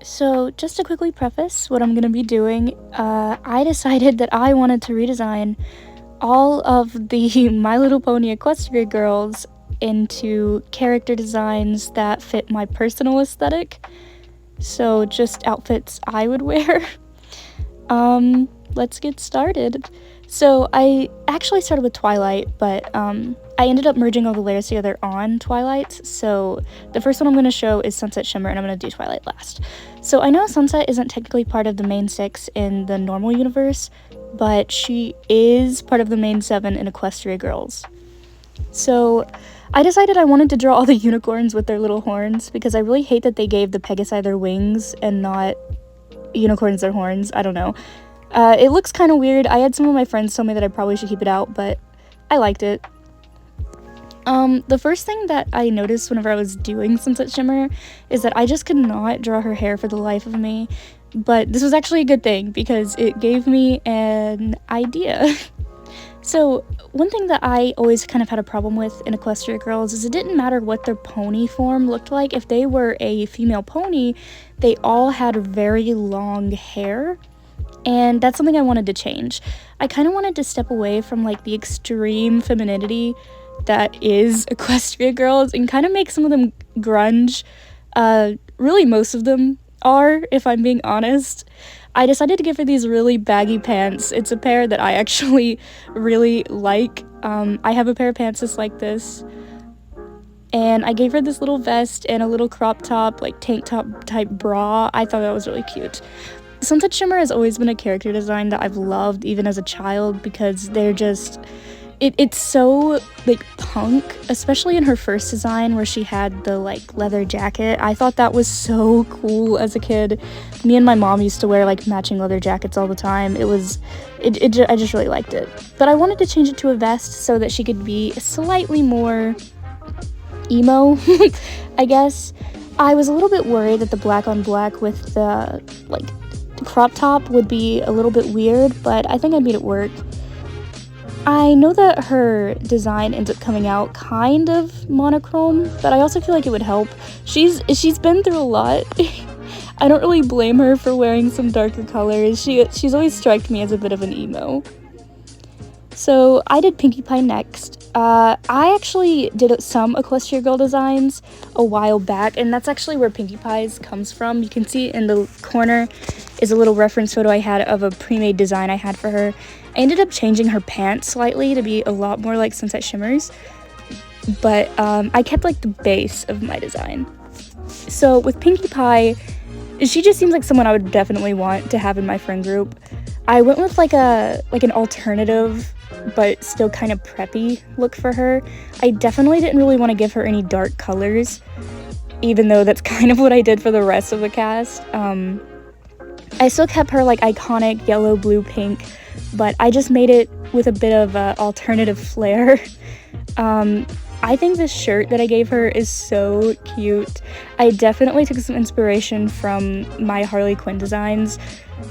So, just to quickly preface what I'm going to be doing, I decided that I wanted to redesign all of the My Little Pony Equestria girls into character designs that fit my personal aesthetic. So, just outfits I would wear. Let's get started. So, I actually started with Twilight, but I ended up merging all the layers together on Twilight. So, the first one I'm going to show is Sunset Shimmer, and I'm going to do Twilight last. So, I know Sunset isn't technically part of the main 6 in the normal universe, but she is part of the main 7 in Equestria Girls. So, I decided I wanted to draw all the unicorns with their little horns, because I really hate that they gave the Pegasi their wings and not unicorns their horns. I don't know. It looks kind of weird. I had some of my friends tell me that I probably should keep it out, but I liked it. The first thing that I noticed whenever I was doing Sunset Shimmer is that I just could not draw her hair for the life of me, but this was actually a good thing because it gave me an idea. So, one thing that I always kind of had a problem with in Equestria Girls is it didn't matter what their pony form looked like. If they were a female pony, they all had very long hair, and that's something I wanted to change. I kind of wanted to step away from like the extreme femininity that is Equestria Girls and kind of make some of them grunge. Really most of them are, if I'm being honest. I decided to give her these really baggy pants. It's a pair that I actually really like. I have a pair of pants just like this. And I gave her this little vest and a little crop top, like tank top type bra. I thought that was really cute. Sunset Shimmer has always been a character design that I've loved even as a child because they're just... It's so, like, punk, especially in her first design where she had the, like, leather jacket. I thought that was so cool as a kid. Me and my mom used to wear, like, matching leather jackets all the time. I just really liked it. But I wanted to change it to a vest so that she could be slightly more emo, I guess. I was a little bit worried that the black on black with the, like, crop top would be a little bit weird, but I think I made it work. I know that her design ends up coming out kind of monochrome, but I also feel like it would help. She's been through a lot. I don't really blame her for wearing some darker colors. She's always struck me as a bit of an emo. So I did Pinkie Pie next. I actually did some Equestria Girl designs a while back, and that's actually where Pinkie Pie's comes from. You can see in the corner is a little reference photo I had of a pre-made design I had for her. I ended up changing her pants slightly to be a lot more like Sunset Shimmer's, but I kept like the base of my design. So with Pinkie Pie, she just seems like someone I would definitely want to have in my friend group. I went with like an alternative but still kind of preppy look for her. I definitely didn't really want to give her any dark colors, even though that's kind of what I did for the rest of the cast. I still kept her like iconic yellow, blue, pink, but I just made it with a bit of alternative flair. I think this shirt that I gave her is so cute. I definitely took some inspiration from my Harley Quinn designs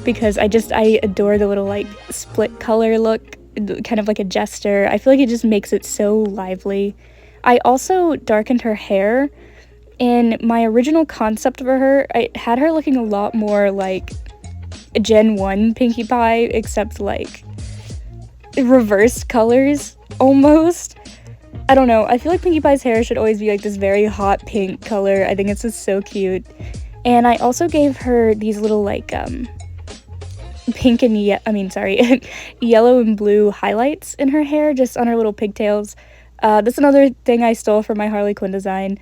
because I adore the little like split color look, kind of like a jester. I feel like it just makes it so lively. I also darkened her hair. In my original concept for her, I had her looking a lot more like Gen 1 Pinkie Pie, except like reversed colors almost. I don't know, I feel like Pinkie Pie's hair should always be like this very hot pink color. I think it's just so cute. And I also gave her these little like pink and yellow and blue highlights in her hair, just on her little pigtails. That's another thing I stole from my Harley Quinn design.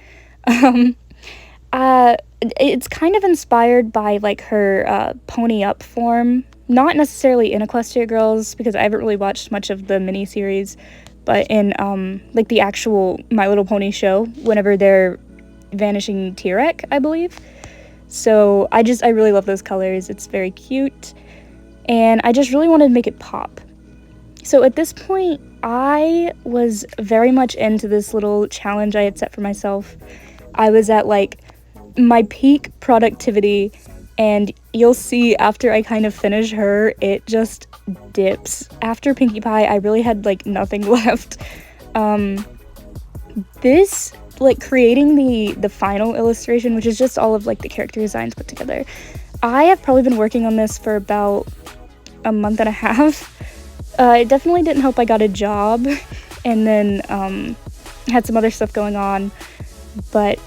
It's kind of inspired by like her pony up form, not necessarily in Equestria Girls because I haven't really watched much of the miniseries, but in like the actual My Little Pony show whenever they're vanishing T-Rex, I believe. So I really love those colors. It's very cute, and I just really wanted to make it pop. So at this point, I was very much into this little challenge I had set for myself. I was at like my peak productivity, and you'll see after I kind of finish her, it just dips. After Pinkie Pie, I really had like nothing left. This like creating the final illustration, which is just all of like the character designs put together, I have probably been working on this for about a month and a half. It definitely didn't help I got a job and then had some other stuff going on, but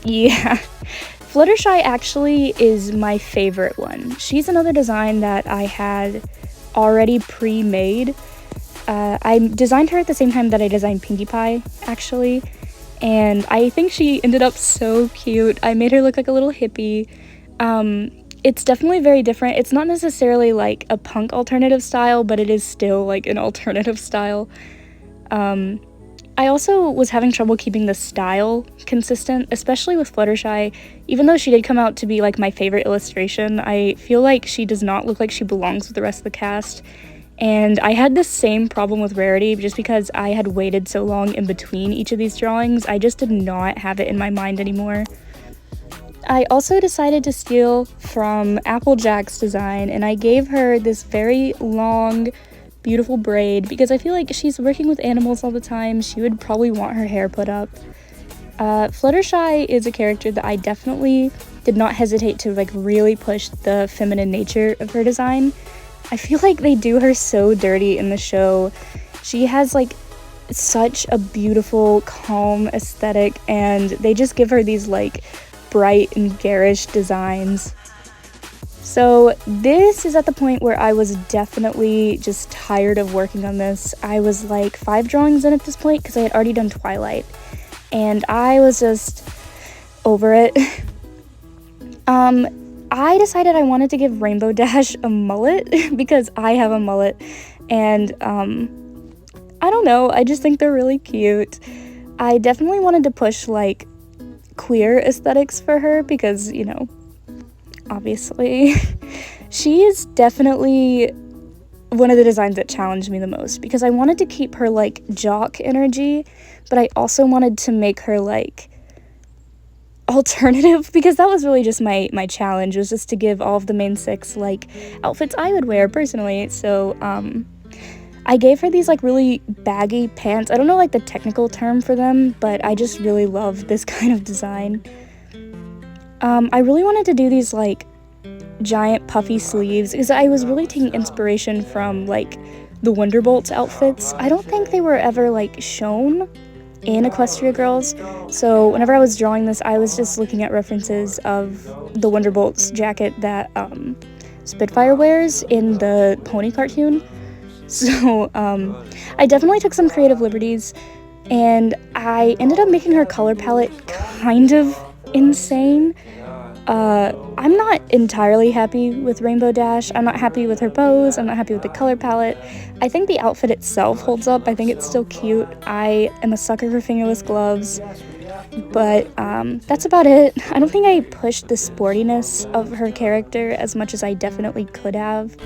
yeah. Fluttershy actually is my favorite one. She's another design that I had already pre-made. I designed her at the same time that I designed Pinkie Pie, actually, and I think she ended up so cute. I made her look like a little hippie. It's definitely very different. It's not necessarily like a punk alternative style, but it is still like an alternative style. I also was having trouble keeping the style consistent, especially with Fluttershy. Even though she did come out to be like my favorite illustration, I feel like she does not look like she belongs with the rest of the cast. And I had this same problem with Rarity just because I had waited so long in between each of these drawings. I just did not have it in my mind anymore. I also decided to steal from Applejack's design, and I gave her this very long, beautiful braid because I feel like she's working with animals all the time. She would probably want her hair put up. Fluttershy is a character that I definitely did not hesitate to like really push the feminine nature of her design. I feel like they do her so dirty in the show. She has like such a beautiful, calm aesthetic, and they just give her these like bright and garish designs. So this is at the point where I was definitely just tired of working on this. I was like 5 drawings in at this point because I had already done Twilight, and I was just over it. I decided I wanted to give Rainbow Dash a mullet because I have a mullet, and I don't know, I just think they're really cute. I definitely wanted to push like queer aesthetics for her because, you know, obviously she is definitely one of the designs that challenged me the most because I wanted to keep her like jock energy, but I also wanted to make her like alternative because that was really just my challenge, was just to give all of the main 6 like outfits I would wear personally. So I gave her these like really baggy pants. I don't know like the technical term for them, but I just really love this kind of design. I really wanted to do these like giant puffy sleeves because I was really taking inspiration from like the Wonderbolts outfits. I don't think they were ever like shown in Equestria Girls, so whenever I was drawing this, I was just looking at references of the Wonderbolts jacket that Spitfire wears in the pony cartoon. So I definitely took some creative liberties, and I ended up making her color palette kind of insane. I'm not entirely happy with Rainbow Dash. I'm not happy with her pose. I'm not happy with the color palette. I think the outfit itself holds up. I think it's still cute. I am a sucker for fingerless gloves, but that's about it. I don't think I pushed the sportiness of her character as much as I definitely could have.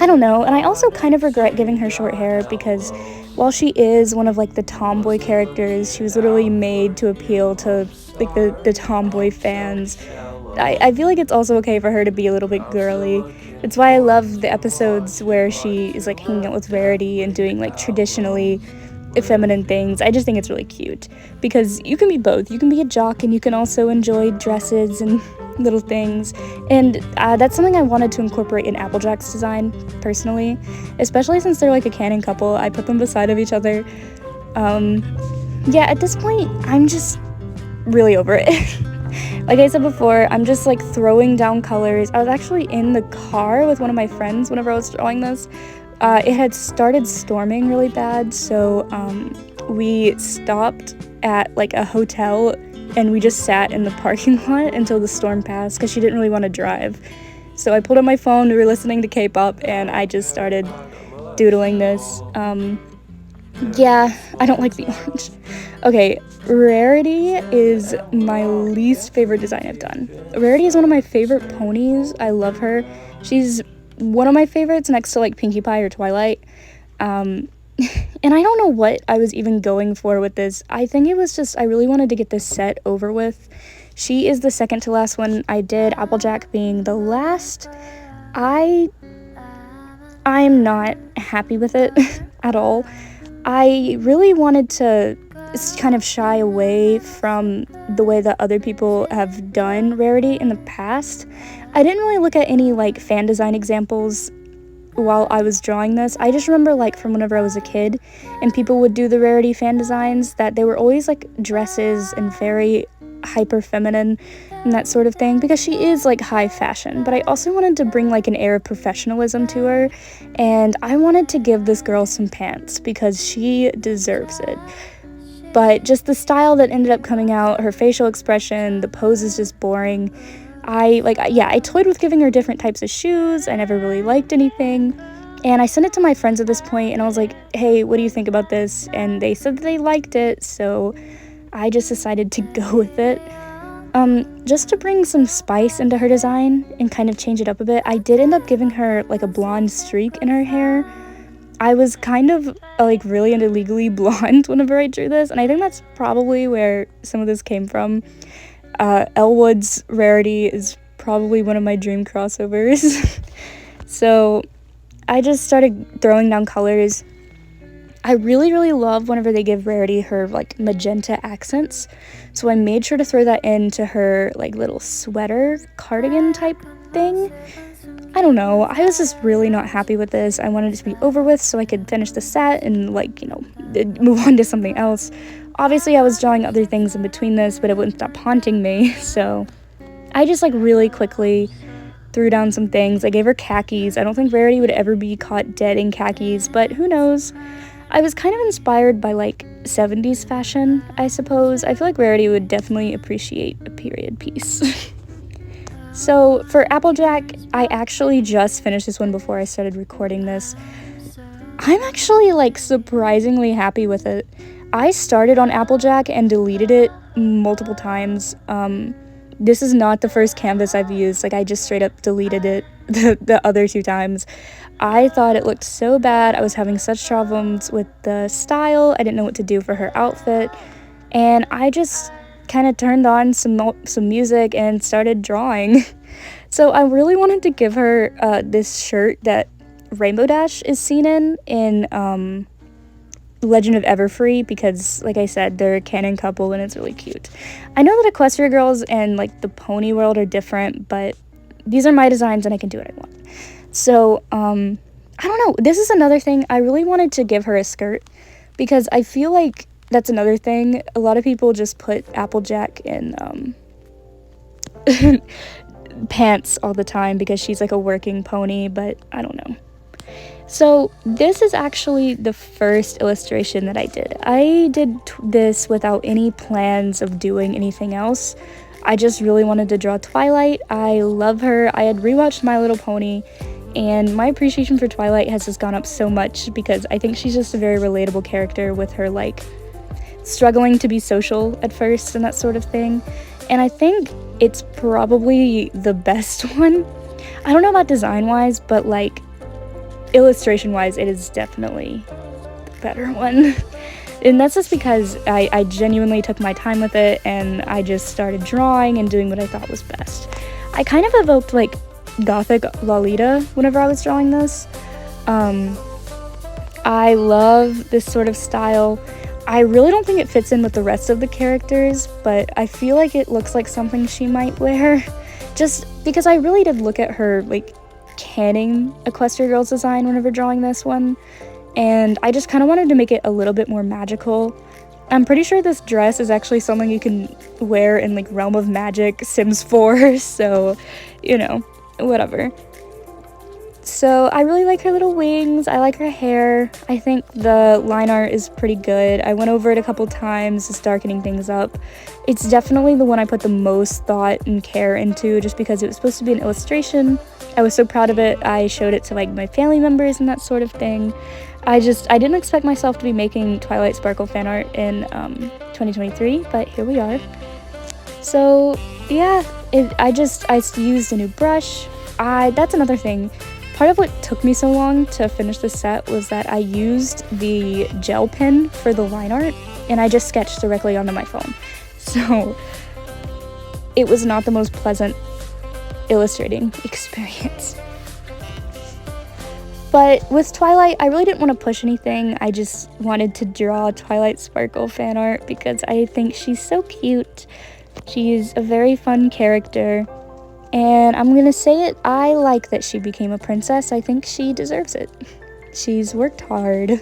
I don't know, and I also kind of regret giving her short hair because while she is one of like the tomboy characters, she was literally made to appeal to like the tomboy fans. I feel like it's also okay for her to be a little bit girly. It's why I love the episodes where she is like hanging out with Rarity and doing like traditionally feminine things. I just think it's really cute because you can be both. You can be a jock and you can also enjoy dresses and little things, and that's something I wanted to incorporate in Applejack's design personally, especially since they're like a canon couple. I put them beside of each other. Yeah, at this point I'm just really over it. Like I said before, I'm just like throwing down colors. I was actually in the car with one of my friends whenever I was drawing this. It had started storming really bad, so we stopped at like a hotel and we just sat in the parking lot until the storm passed because she didn't really want to drive. So I pulled out my phone, we were listening to K-pop, and I just started doodling this. Yeah, I don't like the orange. Okay, Rarity is my least favorite design I've done. Rarity is one of my favorite ponies. I love her. She's one of my favorites next to like Pinkie Pie or Twilight. And I don't know what I was even going for with this. I think it was just I really wanted to get this set over with. She is the second to last one I did, Applejack being the last. I'm not happy with it at all. I really wanted to kind of shy away from the way that other people have done Rarity in the past. I didn't really look at any like fan design examples while I was drawing this. I just remember like from whenever I was a kid and people would do the Rarity fan designs that they were always like dresses and very hyper feminine and that sort of thing, because she is like high fashion, but I also wanted to bring like an air of professionalism to her, and I wanted to give this girl some pants because she deserves it. But just the style that ended up coming out, her facial expression, the pose is just boring. I toyed with giving her different types of shoes. I never really liked anything. And I sent it to my friends at this point, and I was like, hey, what do you think about this? And they said that they liked it, so I just decided to go with it. Just to bring some spice into her design and kind of change it up a bit, I did end up giving her like a blonde streak in her hair. I was kind of like really into Legally Blonde whenever I drew this, and I think that's probably where some of this came from. Elwood's Rarity is probably one of my dream crossovers. So I just started throwing down colors. I really, really love whenever they give Rarity her like magenta accents, so I made sure to throw that into her like little sweater cardigan type thing. I don't know, I was just really not happy with this. I wanted it to be over with so I could finish the set and like, move on to something else. Obviously I was drawing other things in between this, but it wouldn't stop haunting me, so I just like really quickly threw down some things. I gave her khakis. I don't think Rarity would ever be caught dead in khakis, but who knows. I was kind of inspired by like 70s fashion, I suppose. I feel like Rarity would definitely appreciate a period piece. So for Applejack, I actually just finished this one before I started recording this. I'm actually like surprisingly happy with it. I started on Applejack and deleted it multiple times. This is not the first canvas I've used. Like I just straight up deleted it the other 2 times. I thought it looked so bad. I was having such problems with the style. I didn't know what to do for her outfit. And I just kind of turned on some music and started drawing. So I really wanted to give her this shirt that Rainbow Dash is seen in Legend of Everfree, because like I said, they're a canon couple and it's really cute. I know that Equestria Girls and like the pony world are different, but these are my designs and I can do what I want. So I don't know, this is another thing. I really wanted to give her a skirt because I feel like that's another thing. A lot of people just put Applejack in pants all the time because she's like a working pony, but I don't know. So this is actually the first illustration that I did. I did this without any plans of doing anything else. I just really wanted to draw Twilight. I love her. I had rewatched My Little Pony, and my appreciation for Twilight has just gone up so much because I think she's just a very relatable character with her like struggling to be social at first and that sort of thing. And I think it's probably the best one. I don't know about design-wise, but like illustration-wise, it is definitely the better one. And that's just because I genuinely took my time with it and I just started drawing and doing what I thought was best. I kind of evoked like gothic Lolita whenever I was drawing this. I love this sort of style. I really don't think it fits in with the rest of the characters, but I feel like it looks like something she might wear. Just because I really did look at her like canning Equestria Girls design whenever drawing this one, and I just kind of wanted to make it a little bit more magical. I'm pretty sure this dress is actually something you can wear in like Realm of Magic Sims 4, so whatever. So I really like her little wings. I like her hair. I think the line art is pretty good. I went over it a couple times, just darkening things up. It's definitely the one I put the most thought and care into, just because it was supposed to be an illustration. I was so proud of it. I showed it to like my family members and that sort of thing. I didn't expect myself to be making Twilight Sparkle fan art in 2023, but here we are. So yeah, I used a new brush. That's another thing. Part of what took me so long to finish the set was that I used the gel pen for the line art and I just sketched directly onto my phone. So it was not the most pleasant illustrating experience. But with Twilight, I really didn't want to push anything. I just wanted to draw Twilight Sparkle fan art because I think she's so cute. She's a very fun character. And I'm gonna say it, I like that she became a princess. I think she deserves it. She's worked hard.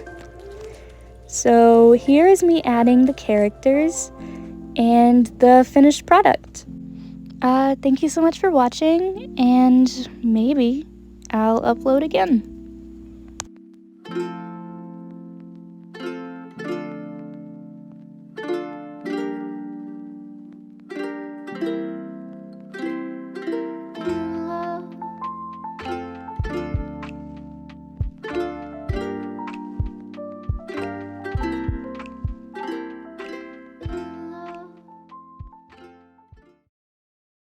So here is me adding the characters and the finished product. Thank you so much for watching, and maybe I'll upload again.